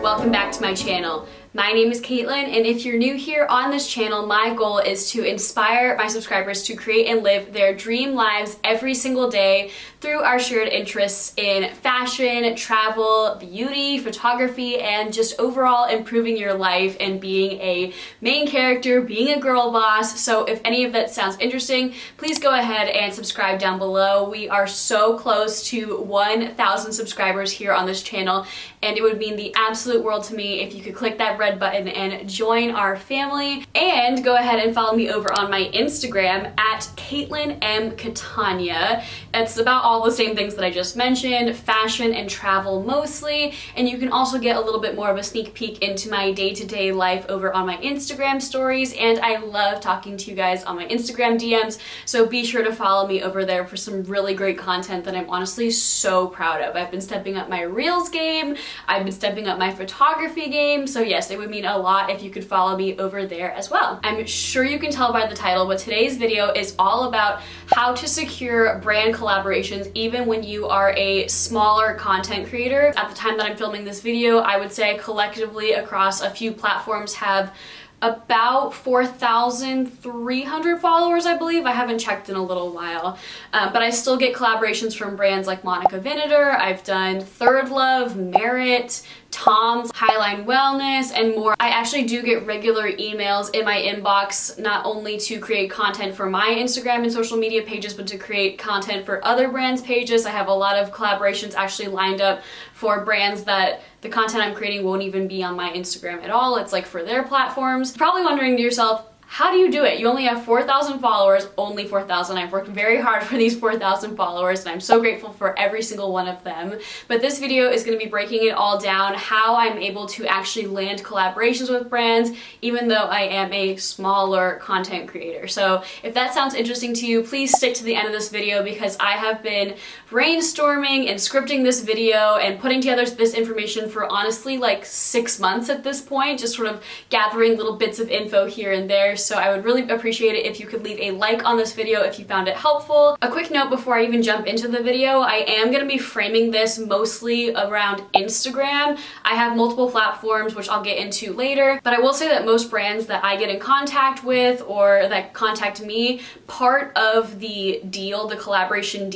Welcome back to my channel. My name is Caitlin, and if you're new here on this channel, my goal is to inspire my subscribers to create and live their dream lives every single day through our shared interests in fashion, travel, beauty, photography, and just overall improving your life and being a main character, being a girl boss. So if any of that sounds interesting, please go ahead and subscribe down below. We are so close to 1,000 subscribers here on this channel, and it would mean the absolute world to me if you could click that red button and join our family. And go ahead and follow me over on my Instagram at Caitlin M. Catania. It's about all the same things that I just mentioned, fashion and travel mostly, and you can also get a little bit more of a sneak peek into my day-to-day life over on my Instagram stories, and I love talking to you guys on my Instagram DMs, so be sure to follow me over there for some really great content that I'm honestly so proud of. I've been stepping up my Reels game, I've been stepping up my photography game, so yes, it would mean a lot if you could follow me over there as well. I'm sure you can tell by the title, but today's video is all about how to secure brand collaborations even when you are a smaller content creator. At the time that I'm filming this video, I would say collectively across a few platforms have about 4,300 followers, I believe. I haven't checked in a little while, but I still get collaborations from brands like Monica Vinegar. I've done Third Love, Merit, Tom's, Highline Wellness, and more. I actually do get regular emails in my inbox, not only to create content for my Instagram and social media pages, but to create content for other brands' pages. I have a lot of collaborations actually lined up for brands that the content I'm creating won't even be on my Instagram at all. It's like for their platforms. You're probably wondering to yourself, how do you do it? You only have 4,000 followers, only 4,000. I've worked very hard for these 4,000 followers, and I'm so grateful for every single one of them. But this video is going to be breaking it all down, how I'm able to actually land collaborations with brands, even though I am a smaller content creator. So if that sounds interesting to you, please stick to the end of this video, because I have been brainstorming and scripting this video and putting together this information for honestly like 6 months at this point, just sort of gathering little bits of info here and there. So I would really appreciate it if you could leave a like on this video if you found it helpful. A quick note before I even jump into the video, I am going to be framing this mostly around Instagram. I have multiple platforms, which I'll get into later, but I will say that most brands that I get in contact with or that contact me, part of the deal, the collaboration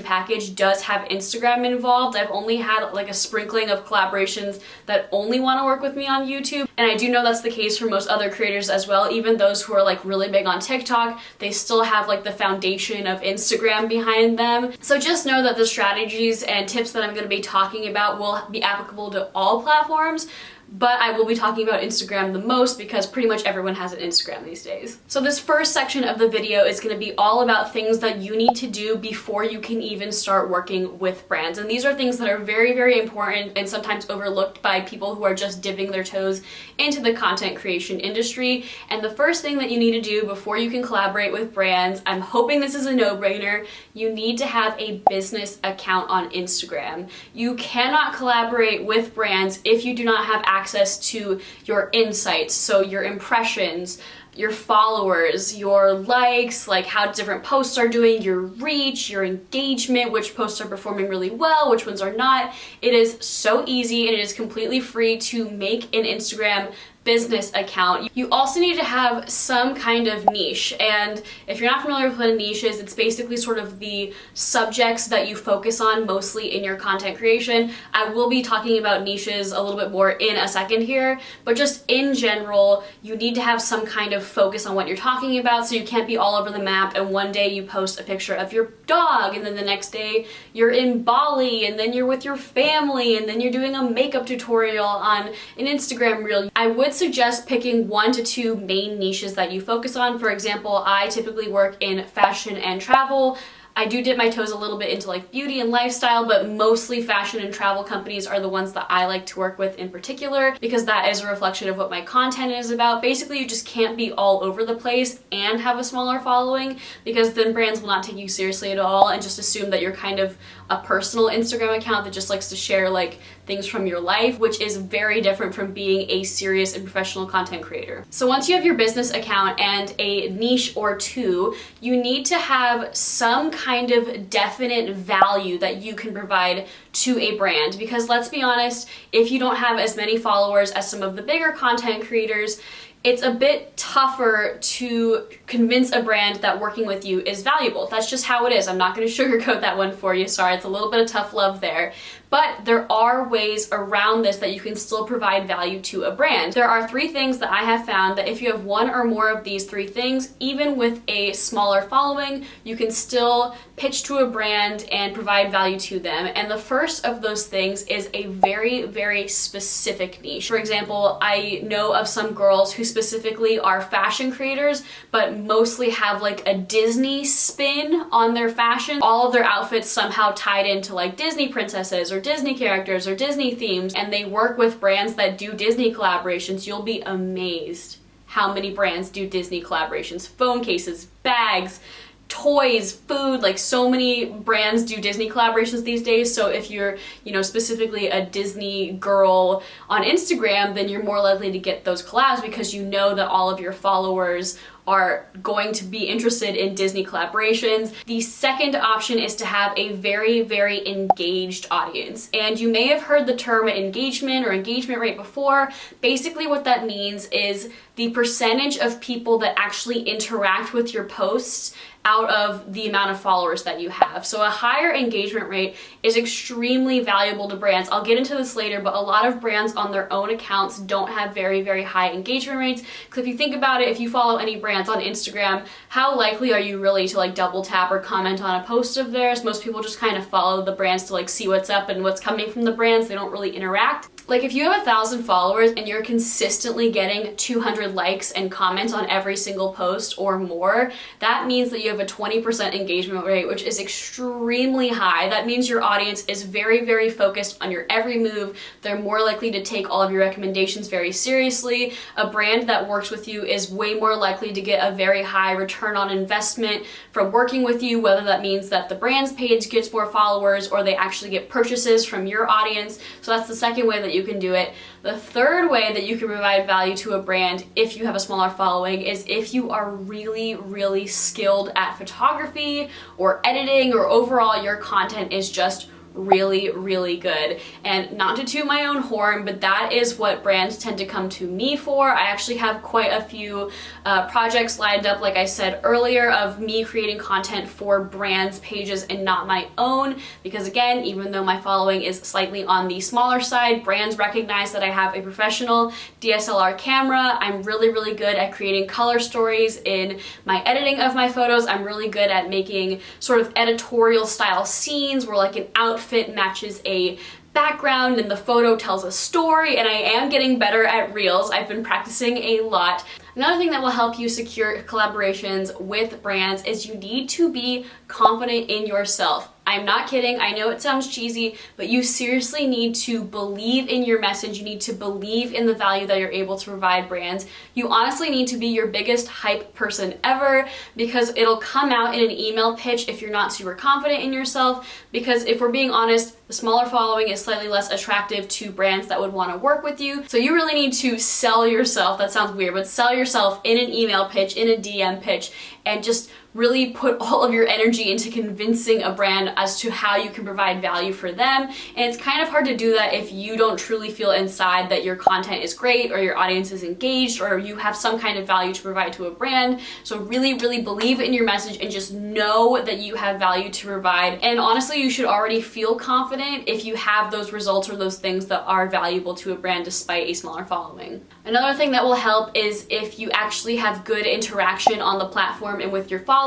package does have Instagram involved. I've only had like a sprinkling of collaborations that only want to work with me on YouTube, and I do know that's the case for most other creators as well. Even those who are like really big on TikTok, they still have like the foundation of Instagram behind them. So just know that the strategies and tips that I'm going to be talking about will be applicable to all platforms, but I will be talking about Instagram the most because pretty much everyone has an Instagram these days. So this first section of the video is going to be all about things that you need to do before you can even start working with brands. And these are things that are very, very important and sometimes overlooked by people who are just dipping their toes into the content creation industry. And the first thing that you need to do before you can collaborate with brands, I'm hoping this is a no-brainer, you need to have a business account on Instagram. You cannot collaborate with brands if you do not have access to your insights, so your impressions, your followers, your likes, like how different posts are doing, your reach, your engagement, which posts are performing really well, which ones are not. It is so easy and it is completely free to make an Instagram business account. You also need to have some kind of niche, and if you're not familiar with what a niche is, it's basically sort of the subjects that you focus on mostly in your content creation. I will be talking about niches a little bit more in a second here, but just in general, you need to have some kind of focus on what you're talking about, so you can't be all over the map and one day you post a picture of your dog and then the next day you're in Bali and then you're with your family and then you're doing a makeup tutorial on an Instagram reel. I would suggest picking 1 to 2 main niches that you focus on. For example, I typically work in fashion and travel. I do dip my toes a little bit into like beauty and lifestyle, but mostly fashion and travel companies are the ones that I like to work with in particular, because that is a reflection of what my content is about. Basically, you just can't be all over the place and have a smaller following, because then brands will not take you seriously at all and just assume that you're kind of a personal Instagram account that just likes to share like things from your life, which is very different from being a serious and professional content creator. So once you have your business account and a niche or two, you need to have some kind of definite value that you can provide to a brand. Because let's be honest, if you don't have as many followers as some of the bigger content creators, it's a bit tougher to convince a brand that working with you is valuable. That's just how it is. I'm not going to sugarcoat that one for you. Sorry, it's a little bit of tough love there. But there are ways around this that you can still provide value to a brand. There are 3 things that I have found that if you have one or more of these 3 things, even with a smaller following, you can still pitch to a brand and provide value to them. And the first of those things is a very, very specific niche. For example, I know of some girls who specifically are fashion creators, but mostly have like a Disney spin on their fashion. All of their outfits somehow tied into like Disney princesses or Disney characters or Disney themes, and they work with brands that do Disney collaborations. You'll be amazed how many brands do Disney collaborations. Phone cases, bags, toys, food, like so many brands do Disney collaborations these days. So if you're, specifically a Disney girl on Instagram, then you're more likely to get those collabs because you know that all of your followers are going to be interested in Disney collaborations. The second option is to have a very, very engaged audience. And you may have heard the term engagement or engagement rate before. Basically what that means is the percentage of people that actually interact with your posts out of the amount of followers that you have. So a higher engagement rate is extremely valuable to brands. I'll get into this later, but a lot of brands on their own accounts don't have very, very high engagement rates. Because if you think about it, if you follow any brands on Instagram, how likely are you really to like double tap or comment on a post of theirs? Most people just kind of follow the brands to like see what's up and what's coming from the brands. They don't really interact. Like if you have 1,000 followers and you're consistently getting 200 likes and comments on every single post or more, that means that you have a 20% engagement rate, which is extremely high. That means your audience is very, very focused on your every move. They're more likely to take all of your recommendations very seriously. A brand that works with you is way more likely to get a very high return on investment from working with you, whether that means that the brand's page gets more followers or they actually get purchases from your audience. So that's the second way that you can do it. The third way that you can provide value to a brand if you have a smaller following is if you are really, really skilled at photography or editing, or overall your content is just really, really good. And not to toot my own horn, but that is what brands tend to come to me for. I actually have quite a few projects lined up, like I said earlier, of me creating content for brands' pages and not my own, because again, even though my following is slightly on the smaller side, brands recognize that I have a professional DSLR camera. I'm really, really good at creating color stories in my editing of my photos. I'm really good at making sort of editorial style scenes where like an outfit matches a background and the photo tells a story, and I am getting better at reels. I've been practicing a lot. Another thing that will help you secure collaborations with brands is you need to be confident in yourself. I'm not kidding. I know it sounds cheesy, but you seriously need to believe in your message. You need to believe in the value that you're able to provide brands. You honestly need to be your biggest hype person ever, because it'll come out in an email pitch if you're not super confident in yourself. Because if we're being honest, the smaller following is slightly less attractive to brands that would want to work with you. So you really need to sell yourself. That sounds weird, but sell yourself in an email pitch, in a DM pitch, and just really put all of your energy into convincing a brand as to how you can provide value for them. And it's kind of hard to do that if you don't truly feel inside that your content is great or your audience is engaged or you have some kind of value to provide to a brand. So really, really believe in your message and just know that you have value to provide. And honestly, you should already feel confident if you have those results or those things that are valuable to a brand despite a smaller following. Another thing that will help is if you actually have good interaction on the platform and with your followers.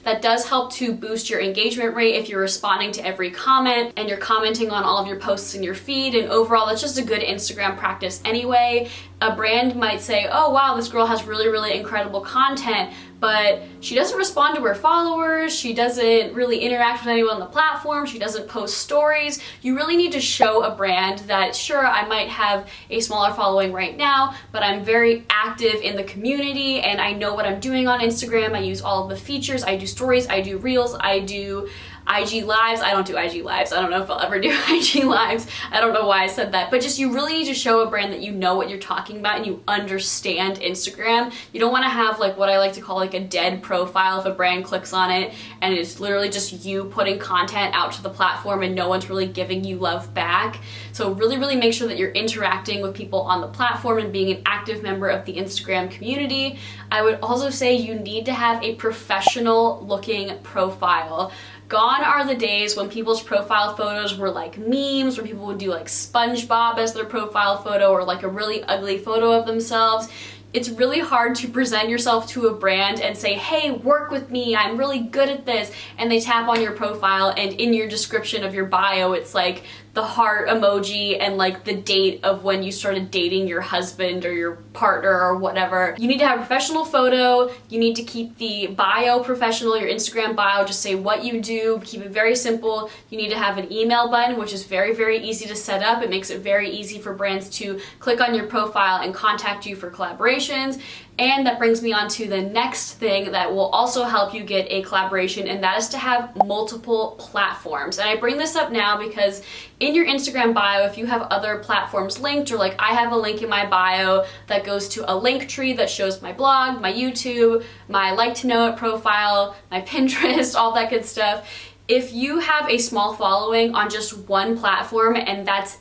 That does help to boost your engagement rate if you're responding to every comment and you're commenting on all of your posts in your feed, and overall that's just a good Instagram practice anyway. A brand might say, oh wow, this girl has really, really incredible content, but she doesn't respond to her followers, she doesn't really interact with anyone on the platform, she doesn't post stories. You really need to show a brand that, sure, I might have a smaller following right now, but I'm very active in the community and I know what I'm doing on Instagram. I use all of the features, I do stories, I do reels, I do IG lives. I don't do IG lives. I don't know if I'll ever do IG lives. I don't know why I said that, but just you really need to show a brand that you know what you're talking about and you understand Instagram. You don't want to have like what I like to call like a dead profile if a brand clicks on it and it's literally just you putting content out to the platform and no one's really giving you love back. So really make sure that you're interacting with people on the platform and being an active member of the Instagram community. I would also say you need to have a professional looking profile. Gone are the days when people's profile photos were like memes, where people would do like SpongeBob as their profile photo or like a really ugly photo of themselves. It's really hard to present yourself to a brand and say, hey, work with me, I'm really good at this, and they tap on your profile and in your description of your bio it's like the heart emoji and like the date of when you started dating your husband or your partner or whatever. You need to have a professional photo, you need to keep the bio professional, your Instagram bio, just say what you do, keep it very simple. You need to have an email button, which is very easy to set up. It makes it very easy for brands to click on your profile and contact you for collaborations. And that brings me on to the next thing that will also help you get a collaboration, and that is to have multiple platforms. And I bring this up now because in your Instagram bio, if you have other platforms linked, or like I have a link in my bio that goes to a link tree that shows my blog, my YouTube, my like to know it profile, my Pinterest, all that good stuff. If you have a small following on just one platform and that's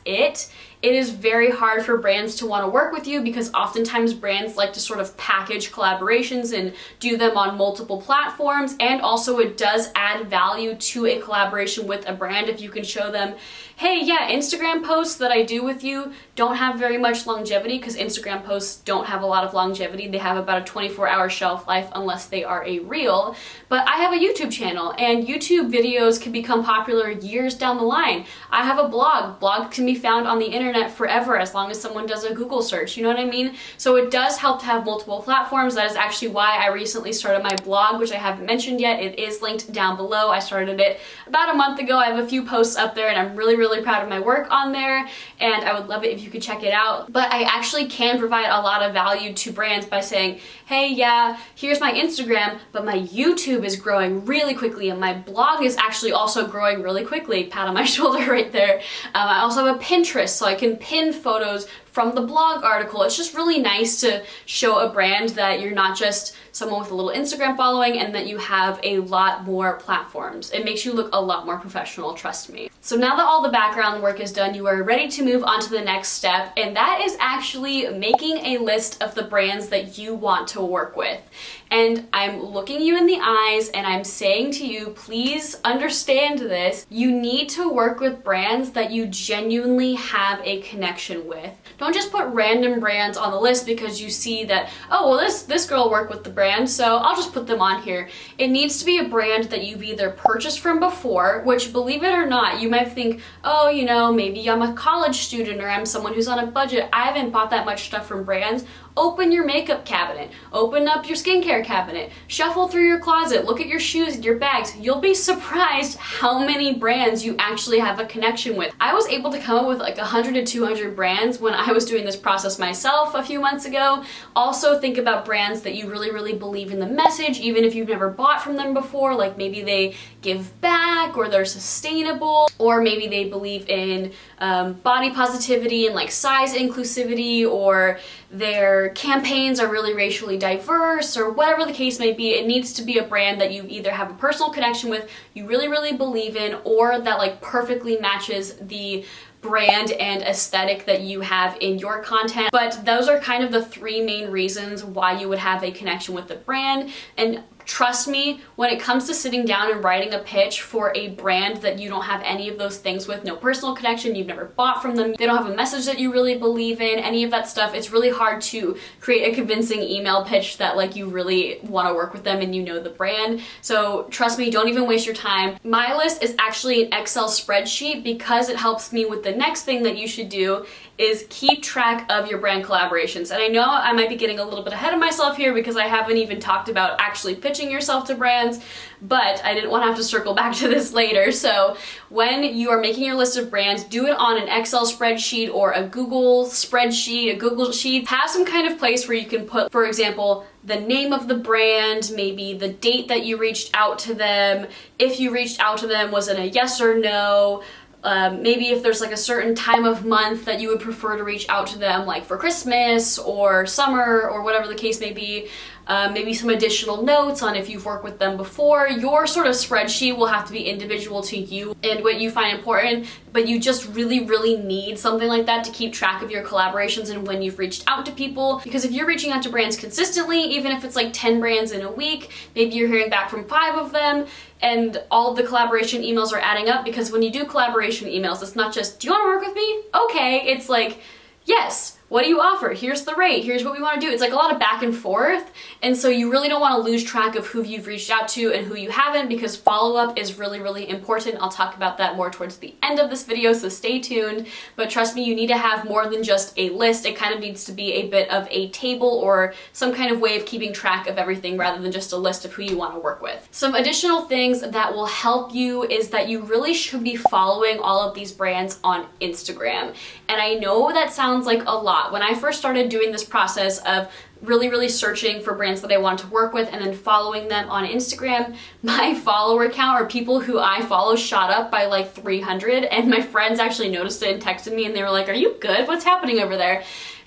it is very hard for brands to want to work with you, because oftentimes brands like to sort of package collaborations and do them on multiple platforms. And also it does add value to a collaboration with a brand if you can show them, hey, yeah, Instagram posts that I do with you don't have very much longevity, because Instagram posts don't have a lot of longevity. They have about a 24-hour shelf life unless they are a reel. But I have a YouTube channel and YouTube videos can become popular years down the line. I have a blog. Blogs can be found on the internet forever as long as someone does a Google search, you know what I mean? So it does help to have multiple platforms. That is actually why I recently started my blog, which I haven't mentioned yet. It is linked down below. I started it about a month ago. I have a few posts up there and I'm really proud of my work on there, and I would love it if you could check it out. But I actually can provide a lot of value to brands by saying, hey, yeah, here's my Instagram, but my YouTube is growing really quickly and my blog is actually also growing really quickly. Pat on my shoulder right there. I also have a Pinterest, so I can pin photos from the blog article. It's just really nice to show a brand that you're not just someone with a little Instagram following and that you have a lot more platforms. It makes you look a lot more professional, trust me. So now that all the background work is done, you are ready to move on to the next step, and that is actually making a list of the brands that you want to work with. And I'm looking you in the eyes and I'm saying to you, please understand this. You need to work with brands that you genuinely have a connection with. Don't just put random brands on the list because you see that, oh, well, this girl worked with the brand, so I'll just put them on here. It needs to be a brand that you've either purchased from before, which, believe it or not, you might think, oh, you know, maybe I'm a college student or I'm someone who's on a budget. I haven't bought that much stuff from brands. Open your makeup cabinet, open up your skincare cabinet, shuffle through your closet, look at your shoes and your bags. You'll be surprised how many brands you actually have a connection with. I was able to come up with like 100 to 200 brands when I was doing this process myself a few months ago. Also think about brands that you really believe in the message, even if you've never bought from them before, like maybe they give back or they're sustainable, or maybe they believe in body positivity and like size inclusivity, or their campaigns are really racially diverse, or whatever the case may be. It needs to be a brand that you either have a personal connection with, you really believe in, or that like perfectly matches the brand and aesthetic that you have in your content. But those are kind of the three main reasons why you would have a connection with the brand. And trust me, when it comes to sitting down and writing a pitch for a brand that you don't have any of those things with, no personal connection, you've never bought from them, they don't have a message that you really believe in, any of that stuff, it's really hard to create a convincing email pitch that like you really want to work with them and you know the brand. So trust me, don't even waste your time. My list is actually an Excel spreadsheet because it helps me with the next thing that you should do is keep track of your brand collaborations. And I know I might be getting a little bit ahead of myself here because I haven't even talked about actually pitching yourself to brands, but I didn't want to have to circle back to this later. So when you are making your list of brands, do it on an Excel spreadsheet or a Google spreadsheet, a Google Sheet. Have some kind of place where you can put, for example, the name of the brand, maybe the date that you reached out to them, if you reached out to them, was it a yes or no, maybe if there's like a certain time of month that you would prefer to reach out to them, like for Christmas or summer or whatever the case may be. Maybe some additional notes on if you've worked with them before. Your sort of spreadsheet will have to be individual to you and what you find important, but you just really, really need something like that to keep track of your collaborations and when you've reached out to people. Because if you're reaching out to brands consistently, even if it's like 10 brands in a week, maybe you're hearing back from 5 of them, and all of the collaboration emails are adding up. Because when you do collaboration emails, it's not just, do you want to work with me? Okay, it's like, yes. What do you offer? Here's the rate. Here's what we want to do. It's like a lot of back and forth. And so you really don't want to lose track of who you've reached out to and who you haven't, because follow-up is really, really important. I'll talk about that more towards the end of this video, so stay tuned. But trust me, you need to have more than just a list. It kind of needs to be a bit of a table or some kind of way of keeping track of everything rather than just a list of who you want to work with. Some additional things that will help you is that you really should be following all of these brands on Instagram. And I know that sounds like a lot. When I first started doing this process of really searching for brands that I wanted to work with and then following them on Instagram, my follower count, or people who I follow, shot up by like 300, and my friends actually noticed it and texted me and they were like, are you good? What's happening over there?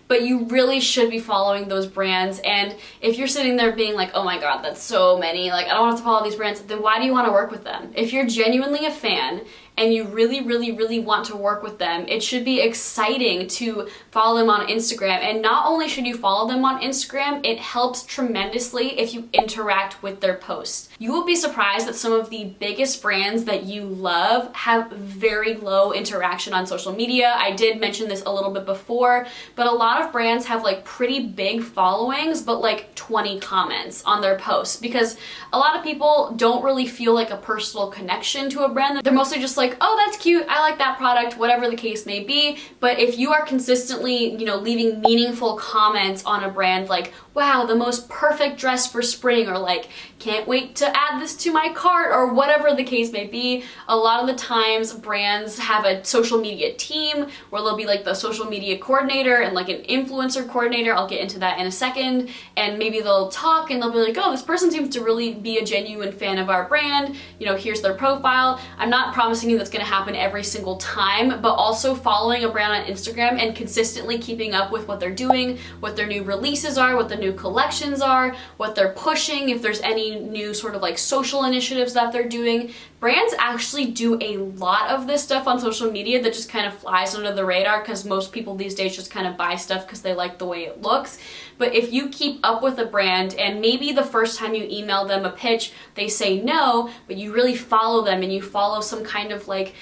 But you really should be following those brands. And if you're sitting there being like, oh my god, that's so many, like I don't have to follow these brands, then why do you want to work with them? If you're genuinely a fan and you really want to work with them, it should be exciting to follow them on Instagram. And not only should you follow them on Instagram, it helps tremendously if you interact with their posts. You will be surprised that some of the biggest brands that you love have very low interaction on social media. I did mention this a little bit before, but a lot of brands have like pretty big followings, but like 20 comments on their posts, because a lot of people don't really feel like a personal connection to a brand. They're mostly just like, oh, that's cute, I like that product, whatever the case may be. But if you are consistently, leaving meaningful comments on a brand like, wow, the most perfect dress for spring, or like, can't wait to add this to my cart, or whatever the case may be, a lot of the times brands have a social media team where they'll be like the social media coordinator and like an influencer coordinator. I'll get into that in a second. And maybe they'll talk and they'll be like, oh, this person seems to really be a genuine fan of our brand. Here's their profile. I'm not promising you that's going to happen every single time, but also following a brand on Instagram and consistently keeping up with what they're doing, what their new releases are, what the new collections are, what they're pushing, if there's any new sort of like social initiatives that they're doing. Brands actually do a lot of this stuff on social media that just kind of flies under the radar, because most people these days just kind of buy stuff because they like the way it looks. But if you keep up with a brand and maybe the first time you email them a pitch, they say no, but you really follow them and you follow some kind of like,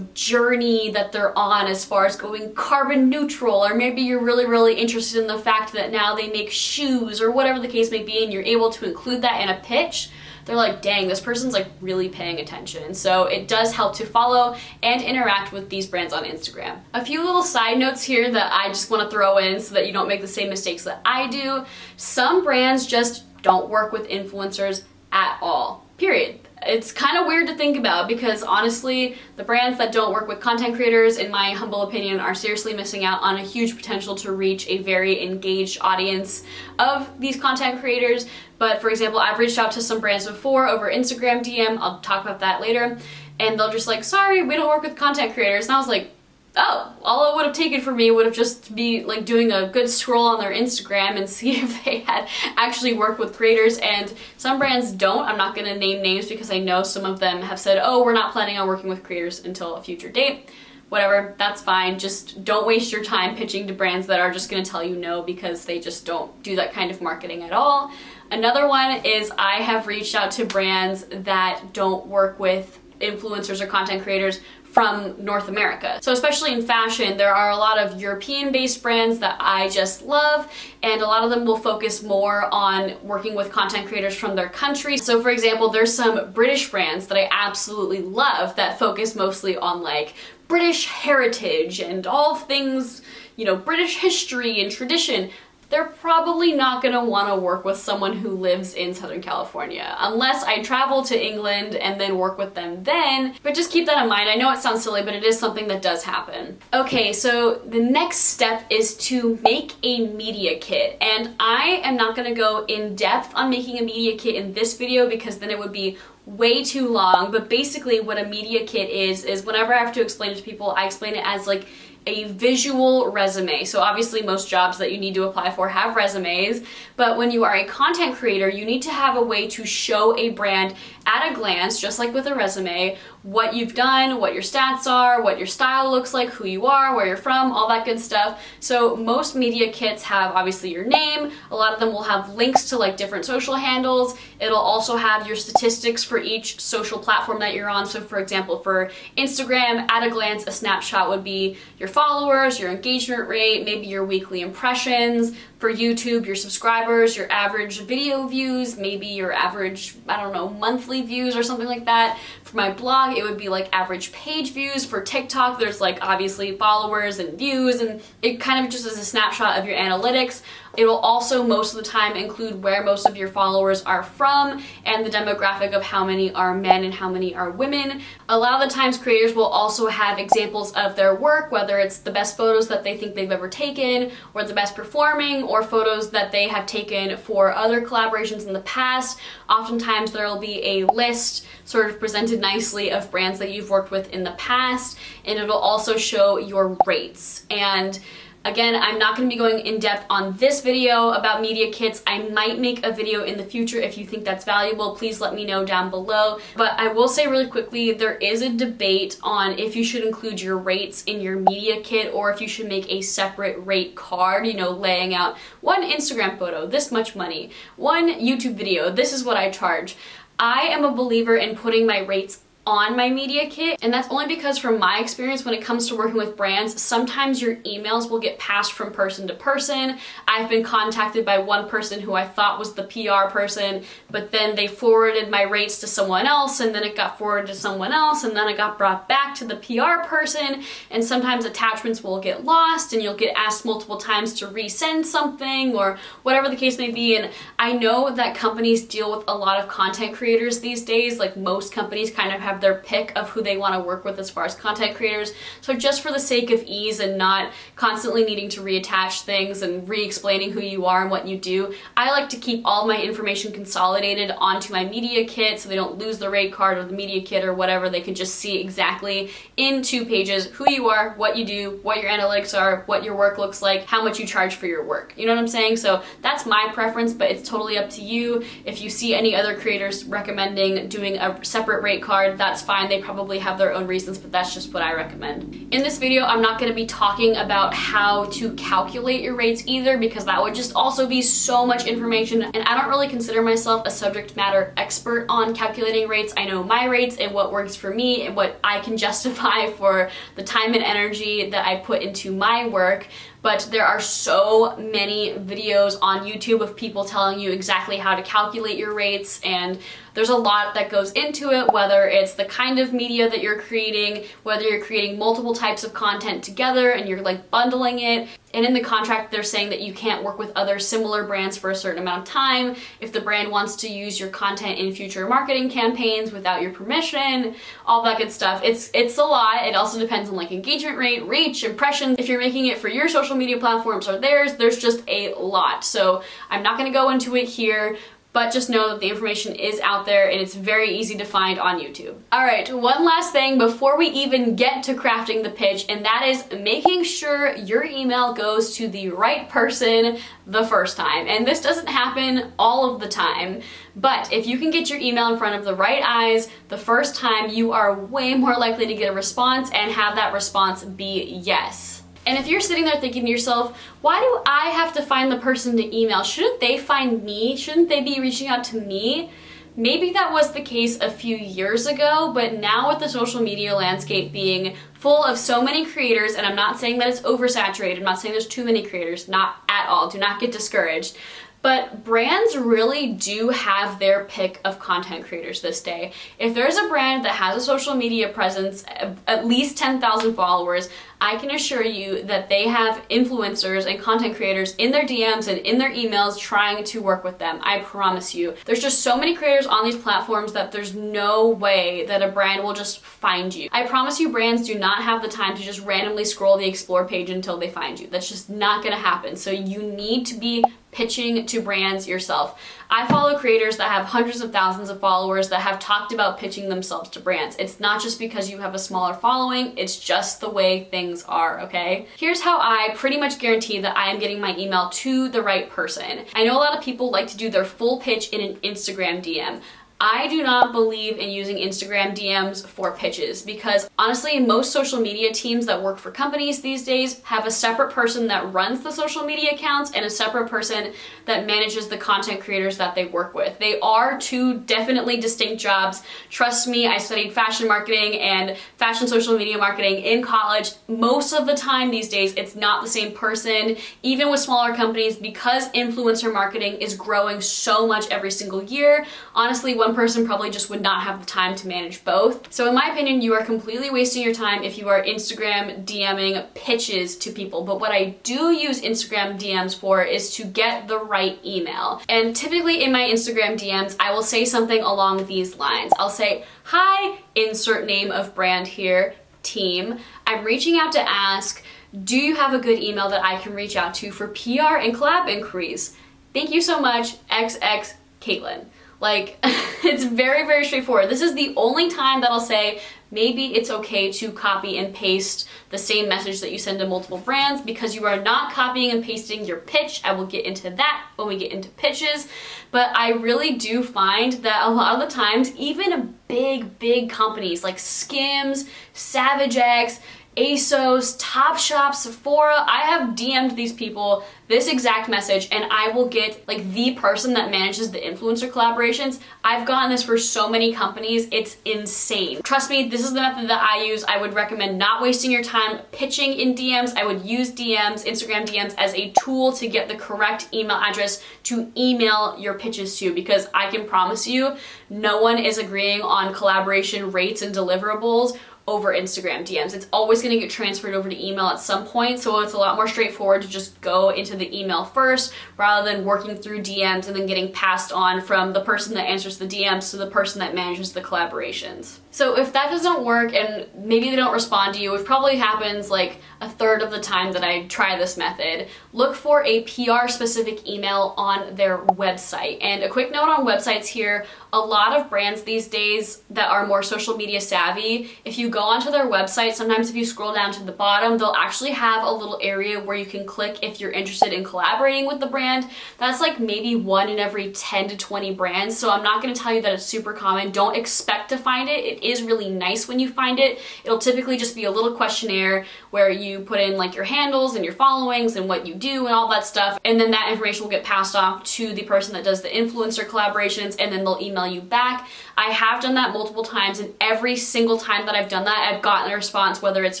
journey that they're on as far as going carbon neutral, or maybe you're really interested in the fact that now they make shoes or whatever the case may be, and you're able to include that in a pitch, they're like, dang, this person's like really paying attention. So it does help to follow and interact with these brands on Instagram. A few little side notes here that I just want to throw in so that you don't make the same mistakes that I do. Some brands just don't work with influencers at all, period. It's kind of weird to think about, because honestly, the brands that don't work with content creators, in my humble opinion, are seriously missing out on a huge potential to reach a very engaged audience of these content creators. But for example, I've reached out to some brands before over Instagram DM, I'll talk about that later, and they'll just like, sorry, we don't work with content creators. And I was like, oh, all it would have taken for me would have just be like doing a good scroll on their Instagram and see if they had actually worked with creators. And some brands don't. I'm not going to name names because I know some of them have said, oh, we're not planning on working with creators until a future date. Whatever, that's fine. Just don't waste your time pitching to brands that are just going to tell you no, because they just don't do that kind of marketing at all. Another one is I have reached out to brands that don't work with influencers or content creators from North America. So especially in fashion, there are a lot of European-based brands that I just love, and a lot of them will focus more on working with content creators from their country. So for example, there's some British brands that I absolutely love that focus mostly on like British heritage and all things, British history and tradition. they're probably not gonna wanna work with someone who lives in Southern California, unless I travel to England and then work with them then. But just keep that in mind. I know it sounds silly, but it is something that does happen. Okay, so the next step is to make a media kit. And I am not gonna go in depth on making a media kit in this video because then it would be way too long. But basically what a media kit is whenever I have to explain it to people, I explain it as like a visual resume. So obviously most jobs that you need to apply for have resumes, but when you are a content creator, you need to have a way to show a brand at a glance, just like with a resume, what you've done, what your stats are, what your style looks like, who you are, where you're from, all that good stuff. So most media kits have obviously your name. A lot of them will have links to like different social handles. It'll also have your statistics for each social platform that you're on. So for example, for Instagram, at a glance, a snapshot would be your followers, your engagement rate, maybe your weekly impressions. For YouTube, your subscribers, your average video views, maybe your average, I don't know, monthly views or something like that. For my blog, it would be like average page views. For TikTok, there's like obviously followers and views, and it kind of just is a snapshot of your analytics. It will also most of the time include where most of your followers are from and the demographic of how many are men and how many are women. A lot of the times creators will also have examples of their work, whether it's the best photos that they think they've ever taken or the best performing or photos that they have taken for other collaborations in the past. Oftentimes there will be a list sort of presented nicely of brands that you've worked with in the past, and it'll also show your rates. And again, I'm not going to be going in depth on this video about media kits. I might make a video in the future if you think that's valuable. Please let me know down below. But I will say really quickly, there is a debate on if you should include your rates in your media kit or if you should make a separate rate card, you know, laying out one Instagram photo, this much money, one YouTube video, this is what I charge. I am a believer in putting my rates on my media kit, and that's only because from my experience when it comes to working with brands, sometimes your emails will get passed from person to person. I've been contacted by one person who I thought was the PR person, but then they forwarded my rates to someone else, and then it got forwarded to someone else, and then it got brought back to the PR person, and sometimes attachments will get lost and you'll get asked multiple times to resend something or whatever the case may be. And I know that companies deal with a lot of content creators these days, like most companies kind of have their pick of who they want to work with as far as content creators. So just for the sake of ease and not constantly needing to reattach things and re-explaining who you are and what you do, I like to keep all my information consolidated onto my media kit so they don't lose the rate card or the media kit or whatever. They can just see exactly in 2 pages who you are, what you do, what your analytics are, what your work looks like, how much you charge for your work. You know what I'm saying? So that's my preference, but it's totally up to you. If you see any other creators recommending doing a separate rate card, that's fine. They probably have their own reasons, but that's just what I recommend. In this video, I'm not going to be talking about how to calculate your rates either, because that would just also be so much information, and I don't really consider myself a subject matter expert on calculating rates. I know my rates and what works for me and what I can justify for the time and energy that I put into my work. But there are so many videos on YouTube of people telling you exactly how to calculate your rates, and there's a lot that goes into it, whether it's the kind of media that you're creating, whether you're creating multiple types of content together and you're like bundling it. And in the contract, they're saying that you can't work with other similar brands for a certain amount of time if the brand wants to use your content in future marketing campaigns without your permission, all that good stuff. It's a lot. It also depends on like engagement rate, reach, impressions. If you're making it for your social media platforms or theirs, there's just a lot. So I'm not going to go into it here, but just know that the information is out there and it's very easy to find on YouTube. All right, one last thing before we even get to crafting the pitch, and that is making sure your email goes to the right person the first time. And this doesn't happen all of the time, but if you can get your email in front of the right eyes the first time, you are way more likely to get a response and have that response be yes. And if you're sitting there thinking to yourself, why do I have to find the person to email? Shouldn't they find me? Shouldn't they be reaching out to me? Maybe that was the case a few years ago, but now with the social media landscape being full of so many creators, and I'm not saying that it's oversaturated, I'm not saying there's too many creators, not at all, do not get discouraged. But brands really do have their pick of content creators this day. If there's a brand that has a social media presence, at least 10,000 followers, I can assure you that they have influencers and content creators in their DMs and in their emails trying to work with them. I promise you. There's just so many creators on these platforms that there's no way that a brand will just find you. I promise you, brands do not have the time to just randomly scroll the explore page until they find you. That's just not gonna happen. So you need to be pitching to brands yourself. I follow creators that have hundreds of thousands of followers that have talked about pitching themselves to brands. It's not just because you have a smaller following, it's just the way things are, okay? Here's how I pretty much guarantee that I am getting my email to the right person. I know a lot of people like to do their full pitch in an Instagram DM. I do not believe in using Instagram DMs for pitches because honestly, most social media teams that work for companies these days have a separate person that runs the social media accounts and a separate person that manages the content creators that they work with. They are two definitely distinct jobs. Trust me, I studied fashion marketing and fashion social media marketing in college. Most of the time these days, it's not the same person, even with smaller companies, because influencer marketing is growing so much every single year. Honestly, one person probably just would not have the time to manage both. So in my opinion, you are completely wasting your time if you are Instagram DMing pitches to people. But what I do use Instagram DMs for is to get the right email. And typically in my Instagram DMs, I will say something along these lines. I'll say, hi, insert name of brand here, team. I'm reaching out to ask, do you have a good email that I can reach out to for PR and collab inquiries? Thank you so much, XX Caitlin. Like, it's very, very straightforward. This is the only time that I'll say maybe it's okay to copy and paste the same message that you send to multiple brands because you are not copying and pasting your pitch. I will get into that when we get into pitches. But I really do find that a lot of the times, even big companies like Skims, Savage X, ASOS, Topshop, Sephora, I have DM'd these people this exact message and I will get like the person that manages the influencer collaborations. I've gotten this for so many companies, it's insane. Trust me, this is the method that I use. I would recommend not wasting your time pitching in DMs. I would use DMs, Instagram DMs, as a tool to get the correct email address to email your pitches to, because I can promise you, no one is agreeing on collaboration rates and deliverables over Instagram DMs. It's always gonna get transferred over to email at some point, so it's a lot more straightforward to just go into the email first rather than working through DMs and then getting passed on from the person that answers the DMs to the person that manages the collaborations. So if that doesn't work and maybe they don't respond to you, which probably happens like a third of the time that I try this method, look for a PR specific email on their website. And a quick note on websites here, a lot of brands these days that are more social media savvy, if you go onto their website, sometimes if you scroll down to the bottom, they'll actually have a little area where you can click if you're interested in collaborating with the brand. That's like maybe 1 in every 10 to 20 brands. So I'm not gonna tell you that it's super common. Don't expect to find it. It is really nice when you find it. It'll typically just be a little questionnaire where you put in like your handles and your followings and what you do and all that stuff. And then that information will get passed off to the person that does the influencer collaborations, and then they'll email you back. I have done that multiple times, and every single time that I've done that, I've gotten a response, whether it's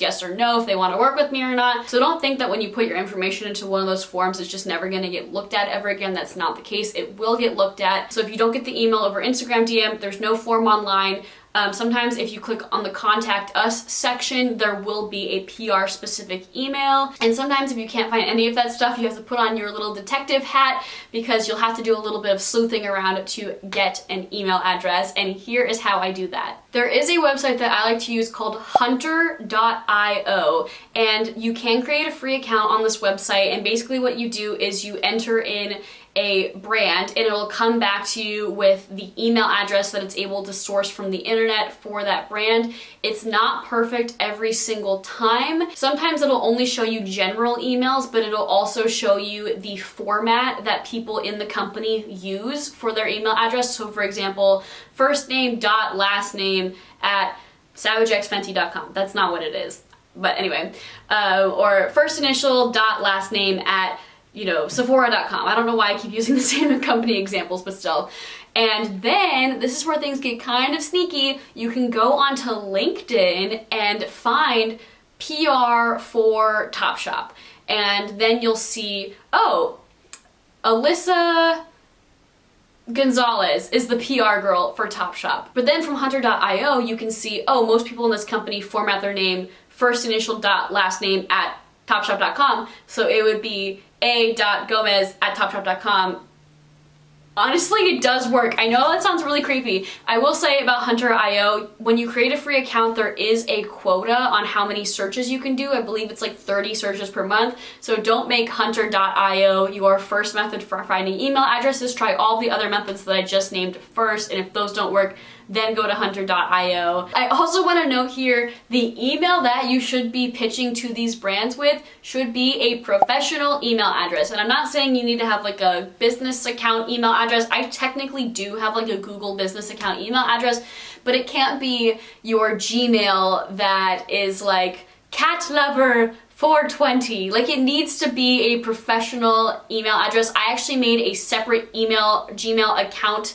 yes or no, if they want to work with me or not. So don't think that when you put your information into one of those forms, it's just never going to get looked at ever again. That's not the case. It will get looked at. So if you don't get the email over Instagram DM, there's no form online. Sometimes if you click on the contact us section, there will be a PR specific email. And sometimes if you can't find any of that stuff, you have to put on your little detective hat, because you'll have to do a little bit of sleuthing around to get an email address. And here is how I do that. There is a website that I like to use called hunter.io, and you can create a free account on this website. And basically what you do is you enter in a brand and it'll come back to you with the email address that it's able to source from the internet for that brand. It's not perfect every single time. Sometimes it'll only show you general emails, but it'll also show you the format that people in the company use for their email address. So for example, first name dot last name at savagexfenty.com. That's not what it is, but anyway, or first initial dot last name at Sephora.com. I don't know why I keep using the same company examples, but still. And then this is where things get kind of sneaky. You can go onto LinkedIn and find PR for Topshop. And then you'll see, oh, Alyssa Gonzalez is the PR girl for Topshop. But then from hunter.io, you can see, oh, most people in this company format their name first initial dot last name at topshop.com. So it would be a.gomez at topshop.com. Honestly, it does work. I know that sounds really creepy. I will say about hunter.io, when you create a free account, there is a quota on how many searches you can do. I believe it's like 30 searches per month. So don't make hunter.io your first method for finding email addresses. Try all the other methods that I just named first, and if those don't work, then go to hunter.io. I also want to note here, the email that you should be pitching to these brands with should be a professional email address. And I'm not saying you need to have like a business account email address. I technically do have like a Google business account email address, but it can't be your Gmail that is like catlover420. Like, it needs to be a professional email address. I actually made a separate Gmail account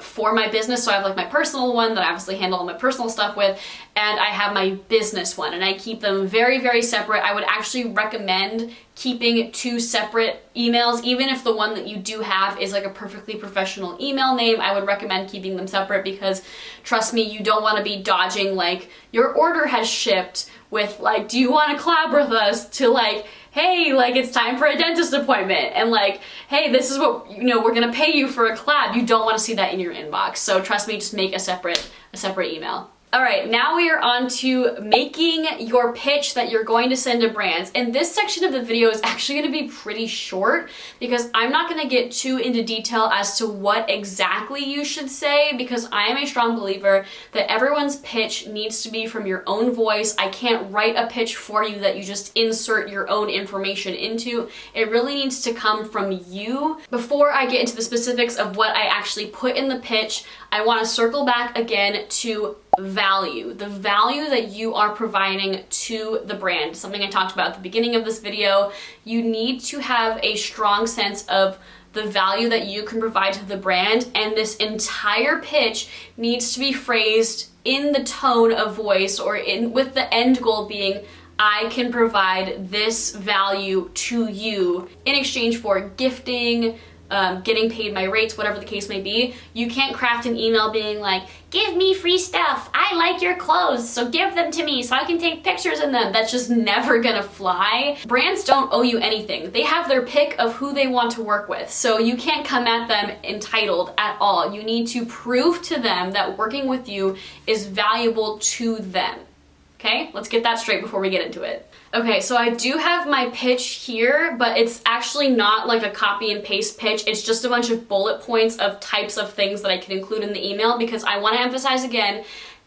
for my business. So I have like my personal one that I obviously handle all my personal stuff with, and I have my business one, and I keep them very, very separate. I would actually recommend keeping 2 separate emails, even if the one that you do have is like a perfectly professional email name. I would recommend keeping them separate because, trust me, you don't want to be dodging like your order has shipped with like, do you want to collab with us, to like, hey, like it's time for a dentist appointment, and like, hey, this is what, you know, we're gonna pay you for a collab. You don't want to see that in your inbox. So trust me, just make a separate email. All right, now we are on to making your pitch that you're going to send to brands. And this section of the video is actually gonna be pretty short because I'm not gonna get too into detail as to what exactly you should say, because I am a strong believer that everyone's pitch needs to be from your own voice. I can't write a pitch for you that you just insert your own information into. It really needs to come from you. Before I get into the specifics of what I actually put in the pitch, I wanna circle back again to value, the value that you are providing to the brand. Something I talked about at the beginning of this video. You need to have a strong sense of the value that you can provide to the brand, and this entire pitch needs to be phrased in the tone of voice, or with the end goal being, I can provide this value to you in exchange for gifting, getting paid my rates, whatever the case may be. You can't craft an email being like, give me free stuff, I like your clothes, so give them to me so I can take pictures in them. That's just never gonna fly. Brands don't owe you anything. They have their pick of who they want to work with, so you can't come at them entitled at all. You need to prove to them that working with you is valuable to them. Okay, let's get that straight before we get into it. Okay, so I do have my pitch here, but it's actually not like a copy and paste pitch. It's just a bunch of bullet points of types of things that I can include in the email, because I want to emphasize again,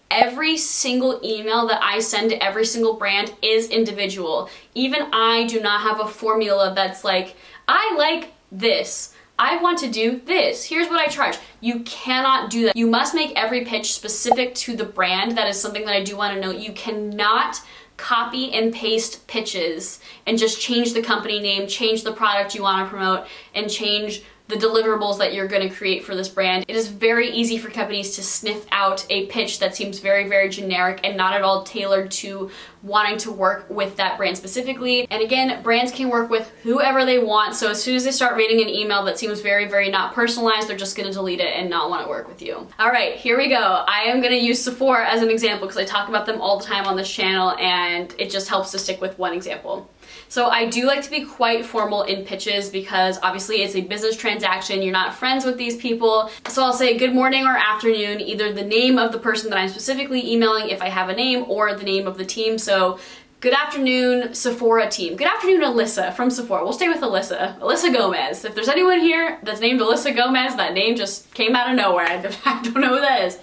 every single email that I send to every single brand is individual. Even I do not have a formula that's like, I like this, I want to do this, here's what I charge. You cannot do that. You must make every pitch specific to the brand. That is something that I do want to note. You cannot copy and paste pitches and just change the company name, change the product you want to promote, and change the deliverables that you're going to create for this brand. It is very easy for companies to sniff out a pitch that seems very, very generic and not at all tailored to wanting to work with that brand specifically. And again, brands can work with whoever they want, so as soon as they start reading an email that seems very, very not personalized, they're just going to delete it and not want to work with you. All right, here we go. I am going to use Sephora as an example because I talk about them all the time on this channel, and it just helps to stick with one example. So I do like to be quite formal in pitches because obviously it's a business transaction. You're not friends with these people. So I'll say good morning or afternoon, either the name of the person that I'm specifically emailing if I have a name, or the name of the team. So good afternoon, Sephora team. Good afternoon, Alyssa from Sephora. We'll stay with Alyssa. Alyssa Gomez. If there's anyone here that's named Alyssa Gomez, that name just came out of nowhere. I don't know who that is.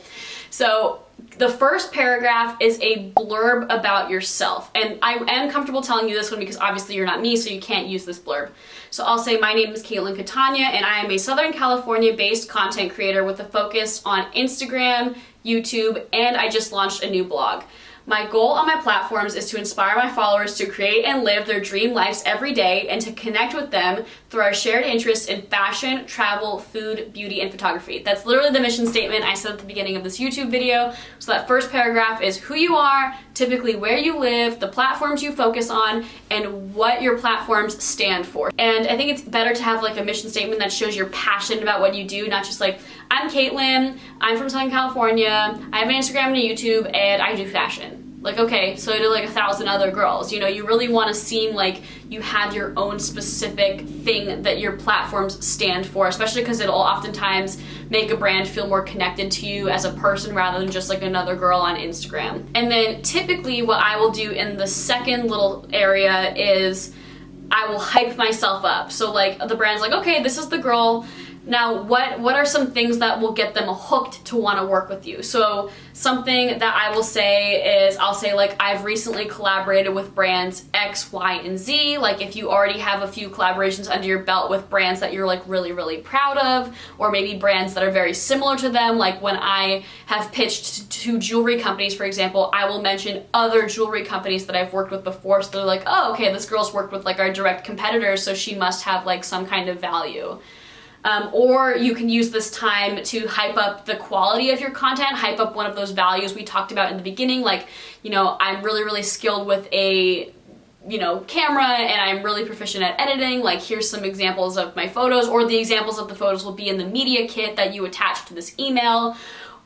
So the first paragraph is a blurb about yourself. And I am comfortable telling you this one because obviously you're not me, so you can't use this blurb. So I'll say, my name is Catania, and I am a Southern California-based content creator with a focus on Instagram, YouTube, and I just launched a new blog. My goal on my platforms is to inspire my followers to create and live their dream lives every day and to connect with them through our shared interests in fashion, travel, food, beauty, and photography. That's literally the mission statement I said at the beginning of this YouTube video. So that first paragraph is who you are, typically where you live, the platforms you focus on, and what your platforms stand for. And I think it's better to have like a mission statement that shows you're passionate about what you do, not just like, I'm Caitlin, I'm from Southern California, I have an Instagram and a YouTube, and I do fashion. Like, okay, so do like 1,000 other girls. You know, you really want to seem like you have your own specific thing that your platforms stand for, especially because it'll oftentimes make a brand feel more connected to you as a person rather than just like another girl on Instagram. And then typically what I will do in the second little area is I will hype myself up. So like the brand's like, okay, this is the girl. Now, what are some things that will get them hooked to want to work with you? So something that I will say is, I'll say like, I've recently collaborated with brands X, Y, and Z. Like if you already have a few collaborations under your belt with brands that you're like really, really proud of, or maybe brands that are very similar to them. Like when I have pitched to jewelry companies, for example, I will mention other jewelry companies that I've worked with before. So they're like, oh, okay, this girl's worked with like our direct competitors, so she must have like some kind of value. Or you can use this time to hype up the quality of your content, hype up one of those values we talked about in the beginning, like, you know, I'm really, really skilled with a, you know, camera and I'm really proficient at editing, like here's some examples of my photos, or the examples of the photos will be in the media kit that you attach to this email.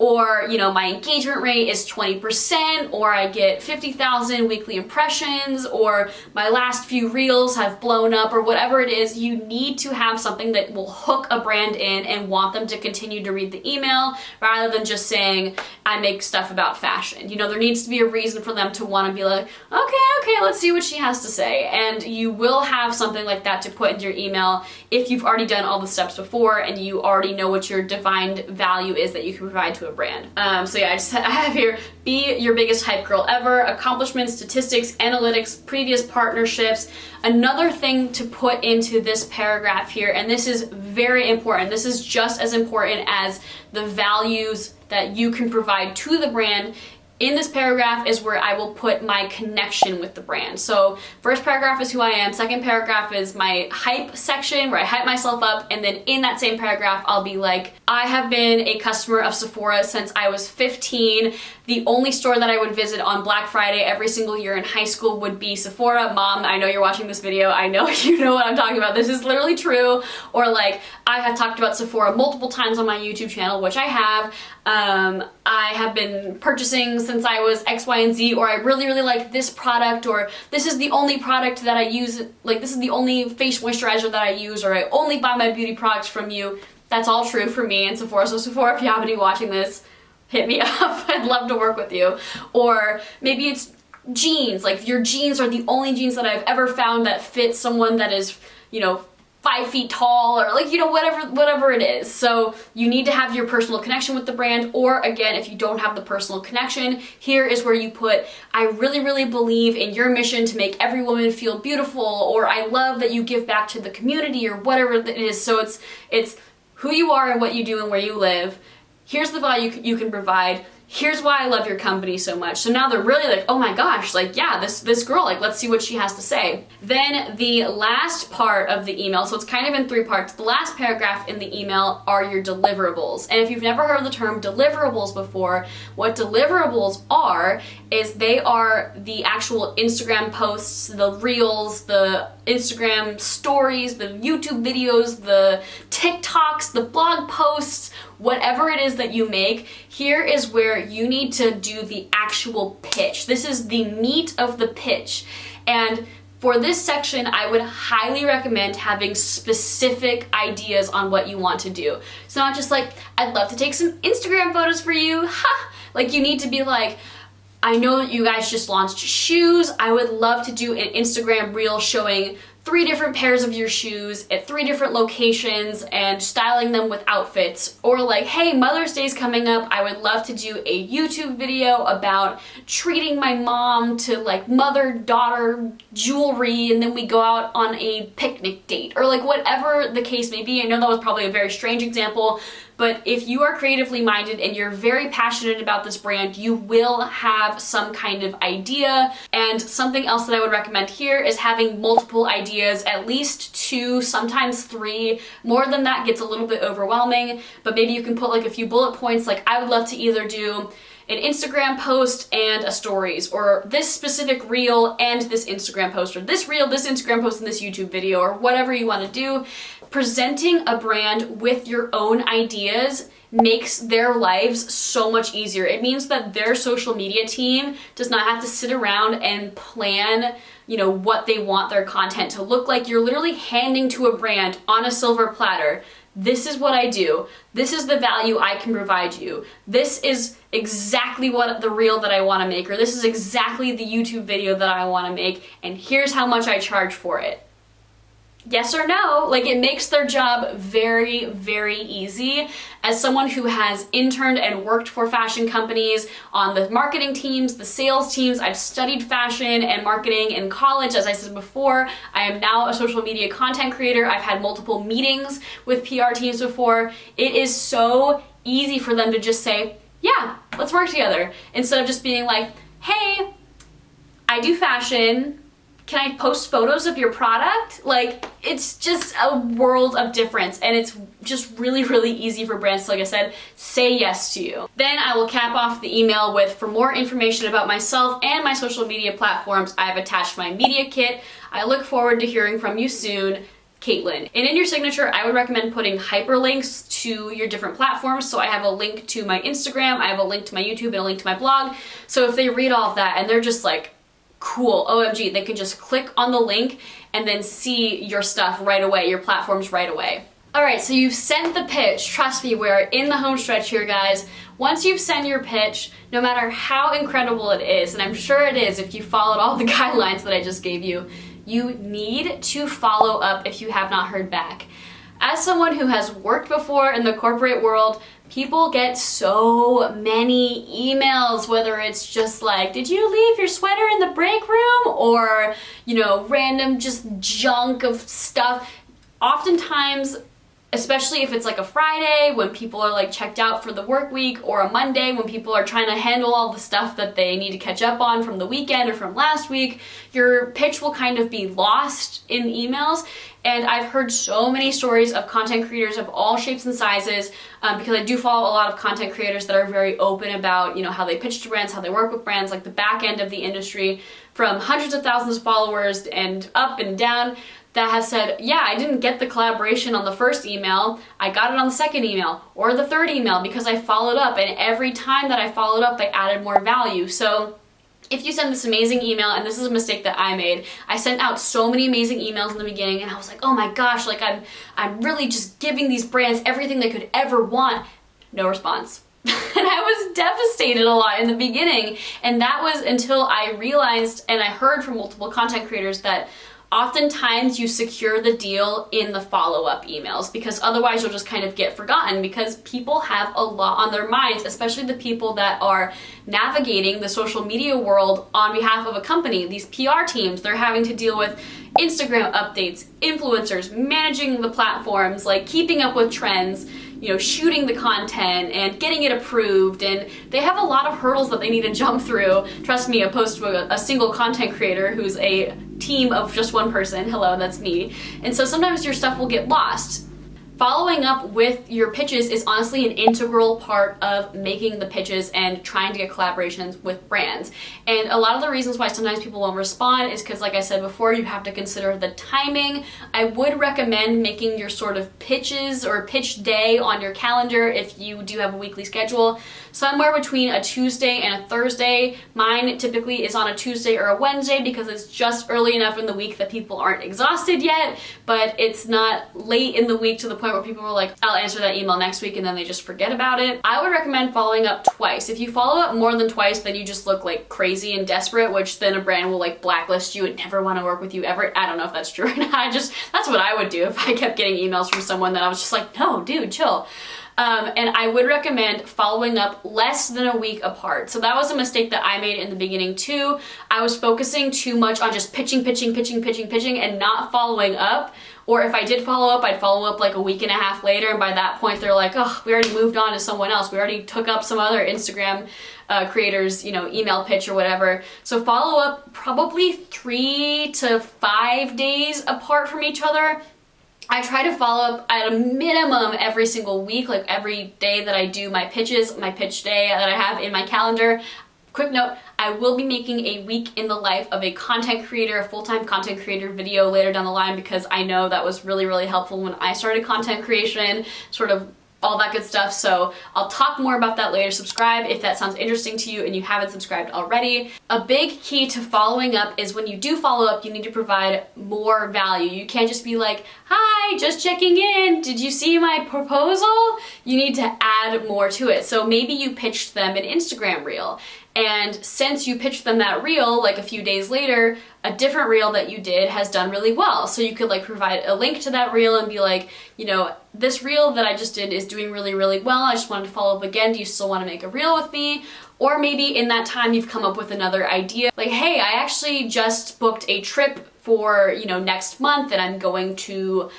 Or, you know, my engagement rate is 20%, or I get 50,000 weekly impressions, or my last few reels have blown up, or whatever it is. You need to have something that will hook a brand in and want them to continue to read the email rather than just saying, I make stuff about fashion. You know, there needs to be a reason for them to want to be like, okay, let's see what she has to say. And you will have something like that to put into your email if you've already done all the steps before and you already know what your defined value is that you can provide to a brand. So yeah, I have here, be your biggest hype girl ever, accomplishments, statistics, analytics, previous partnerships. Another thing to put into this paragraph here, and this is very important, this is just as important as the values that you can provide to the brand. In this paragraph is where I will put my connection with the brand. So first paragraph is who I am, second paragraph is my hype section where I hype myself up, and then in that same paragraph I'll be like, I have been a customer of Sephora since I was 15. The only store that I would visit on Black Friday every single year in high school would be Sephora. Mom, I know you're watching this video. I know you know what I'm talking about. This is literally true. Or like, I have talked about Sephora multiple times on my YouTube channel, which I have. I have been purchasing since I was X, Y, and Z, or I really, really like this product, or this is the only product that I use, like this is the only face moisturizer that I use, or I only buy my beauty products from you. That's all true for me and Sephora. So Sephora, if you happen to be watching this, hit me up. I'd love to work with you. Or maybe it's jeans, like your jeans are the only jeans that I've ever found that fit someone that is, you know, 5 feet tall, or like, you know, whatever it is. So you need to have your personal connection with the brand, or again, if you don't have the personal connection, here is where you put, I really, really believe in your mission to make every woman feel beautiful, or I love that you give back to the community, or whatever it is. So it's who you are and what you do and where you live. Here's the value you can provide. Here's why I love your company so much. So now they're really like, oh my gosh, like, yeah, this girl, like, let's see what she has to say. Then the last part of the email, so it's kind of in 3 parts. The last paragraph in the email are your deliverables. And if you've never heard the term deliverables before, what deliverables are is they are the actual Instagram posts, the reels, the Instagram stories, the YouTube videos, the TikToks, the blog posts, whatever it is that you make. Here is where you need to do the actual pitch. This is the meat of the pitch. And for this section, I would highly recommend having specific ideas on what you want to do. It's not just like, I'd love to take some Instagram photos for you. Ha! Like, you need to be like, I know that you guys just launched shoes. I would love to do an Instagram reel showing 3 different pairs of your shoes at 3 different locations and styling them with outfits. Or like, hey, Mother's Day's coming up. I would love to do a YouTube video about treating my mom to like mother-daughter jewelry, and then we go out on a picnic date. Or like whatever the case may be. I know that was probably a very strange example, but if you are creatively minded and you're very passionate about this brand, you will have some kind of idea. And something else that I would recommend here is having multiple ideas, at least 2, sometimes 3. More than that gets a little bit overwhelming, but maybe you can put like a few bullet points, like I would love to either do an Instagram post and a stories, or this specific reel and this Instagram post, or this reel, this Instagram post, and this YouTube video, or whatever you want to do. Presenting a brand with your own ideas makes their lives so much easier. It means that their social media team does not have to sit around and plan, you know, what they want their content to look like. You're literally handing to a brand on a silver platter, this is what I do. This is the value I can provide you. This is exactly what the reel that I want to make, or this is exactly the YouTube video that I want to make, and here's how much I charge for it. Yes or no? Like, it makes their job very, very easy. As someone who has interned and worked for fashion companies on the marketing teams, the sales teams, I've studied fashion and marketing in college. As I said before, I am now a social media content creator. I've had multiple meetings with PR teams before. It is so easy for them to just say, yeah, let's work together, instead of just being like, hey, I do fashion, can I post photos of your product? Like, it's just a world of difference, and it's just really, really easy for brands to, like I said, say yes to you. Then I will cap off the email with, for more information about myself and my social media platforms, I have attached my media kit. I look forward to hearing from you soon, Caitlin. And in your signature, I would recommend putting hyperlinks to your different platforms. So I have a link to my Instagram, I have a link to my YouTube, and a link to my blog. So if they read all of that and they're just like, cool, OMG, they can just click on the link and then see your stuff right away, your platforms right away. All right, so you've sent the pitch. Trust me, we're in the home stretch here, guys. Once you've sent your pitch, no matter how incredible it is, and I'm sure it is if you followed all the guidelines that I just gave you, you need to follow up if you have not heard back. As someone who has worked before in the corporate world, people get so many emails, whether it's just like, did you leave your sweater in the break room? Or, you know, random just junk of stuff. Oftentimes, especially if it's like a Friday when people are like checked out for the work week, or a Monday when people are trying to handle all the stuff that they need to catch up on from the weekend or from last week, your pitch will kind of be lost in emails. And I've heard so many stories of content creators of all shapes and sizes, because I do follow a lot of content creators that are very open about, you know, how they pitch to brands, how they work with brands, like the back end of the industry, from hundreds of thousands of followers and up and down, that have said, yeah, I didn't get the collaboration on the first email, I got it on the second email or the third email because I followed up, and every time that I followed up, I added more value. So if you send this amazing email, and this is a mistake that I made, I sent out so many amazing emails in the beginning, and I was like, oh my gosh, like I'm really just giving these brands everything they could ever want. No response. And I was devastated a lot in the beginning, and that was until I realized, and I heard from multiple content creators, that oftentimes you secure the deal in the follow-up emails, because otherwise you'll just kind of get forgotten, because people have a lot on their minds, especially the people that are navigating the social media world on behalf of a company. These PR teams, they're having to deal with Instagram updates, influencers, managing the platforms, like keeping up with trends, you know, shooting the content and getting it approved, and they have a lot of hurdles that they need to jump through. Trust me, opposed to a single content creator who's a team of just one person. Hello, that's me. And so sometimes your stuff will get lost. Following up with your pitches is honestly an integral part of making the pitches and trying to get collaborations with brands. And a lot of the reasons why sometimes people won't respond is because, like I said before, you have to consider the timing. I would recommend making your sort of pitches or pitch day on your calendar if you do have a weekly schedule, somewhere between a Tuesday and a Thursday. Mine typically is on a Tuesday or a Wednesday because it's just early enough in the week that people aren't exhausted yet, but it's not late in the week to the point where people are like, I'll answer that email next week, and then they just forget about it. I would recommend following up twice. If you follow up more than twice, then you just look like crazy and desperate, which then a brand will like blacklist you and never want to work with you ever. I don't know if that's true or not. That's what I would do if I kept getting emails from someone that I was just like, no, dude, chill. And I would recommend following up less than a week apart. So that was a mistake that I made in the beginning too. I was focusing too much on just pitching, and not following up Or if I did follow up, I'd follow up like a week and a half later, and by that point they're like, oh, we already moved on to someone else. We already took up some other Instagram creators, you know, email pitch or whatever. So follow up probably 3 to 5 days apart from each other. I try to follow up at a minimum every single week, like every day that I do my pitches, my pitch day that I have in my calendar. Quick note, I will be making a week in the life of a content creator, a full-time content creator video later down the line, because I know that was really, really helpful when I started content creation, sort of all that good stuff. So I'll talk more about that later. Subscribe if that sounds interesting to you and you haven't subscribed already. A big key to following up is when you do follow up, you need to provide more value. You can't just be like, hi, just checking in. Did you see my proposal? You need to add more to it. So maybe you pitched them an Instagram reel. And since you pitched them that reel, like a few days later, a different reel that you did has done really well. So you could like provide a link to that reel and be like, you know, this reel that I just did is doing really, really well. I just wanted to follow up again. Do you still want to make a reel with me? Or maybe in that time you've come up with another idea. Like, hey, I actually just booked a trip for, you know, next month and I'm going to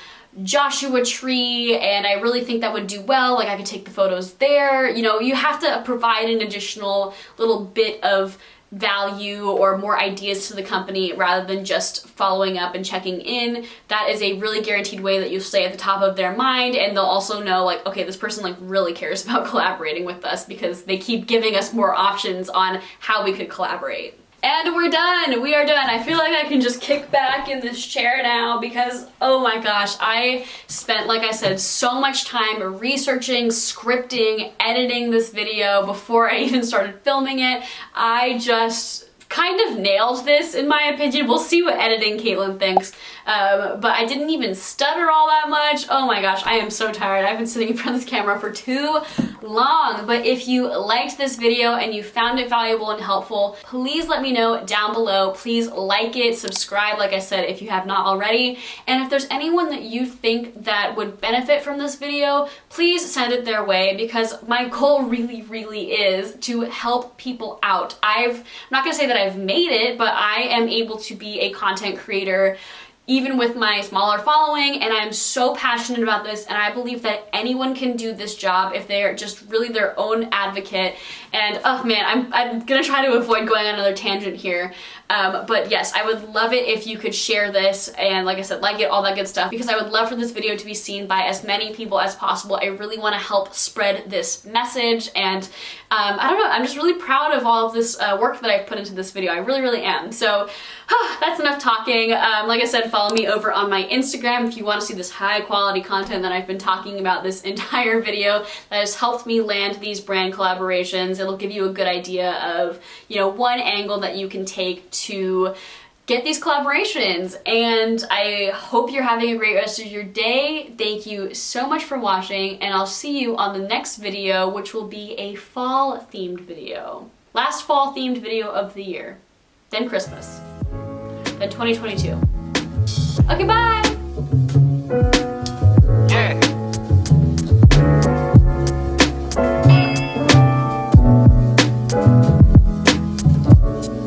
Joshua Tree and I really think that would do well, like I could take the photos there. You know, you have to provide an additional little bit of value or more ideas to the company rather than just following up and checking in. That is a really guaranteed way that you stay at the top of their mind, and they'll also know like, okay, this person like really cares about collaborating with us because they keep giving us more options on how we could collaborate. And we're done! We are done! I feel like I can just kick back in this chair now because, oh my gosh, I spent, like I said, so much time researching, scripting, editing this video before I even started filming it. I just kind of nailed this in my opinion. We'll see what editing Caitlin thinks. But I didn't even stutter all that much. Oh my gosh, I am so tired. I've been sitting in front of this camera for too long. But if you liked this video and you found it valuable and helpful, please let me know down below. Please like it, subscribe, like I said, if you have not already. And if there's anyone that you think that would benefit from this video, please send it their way because my goal really, really is to help people out. I'm not gonna say that I've made it, but I am able to be a content creator even with my smaller following, and I'm so passionate about this, and I believe that anyone can do this job if they're just really their own advocate. And oh man, I'm gonna try to avoid going on another tangent here, but yes, I would love it if you could share this and, like I said, like it, all that good stuff, because I would love for this video to be seen by as many people as possible. I really want to help spread this message, and I don't know, I'm just really proud of all of this work that I've put into this video. I really, really am. So that's enough talking. Like I said, follow me over on my Instagram if you want to see this high quality content that I've been talking about this entire video that has helped me land these brand collaborations. It'll give you a good idea of, you know, one angle that you can take to get these collaborations. And I hope you're having a great rest of your day. Thank you so much for watching, and I'll see you on the next video, which will be a fall themed video. Last fall themed video of the year. Then Christmas. Then 2022. Okay, bye!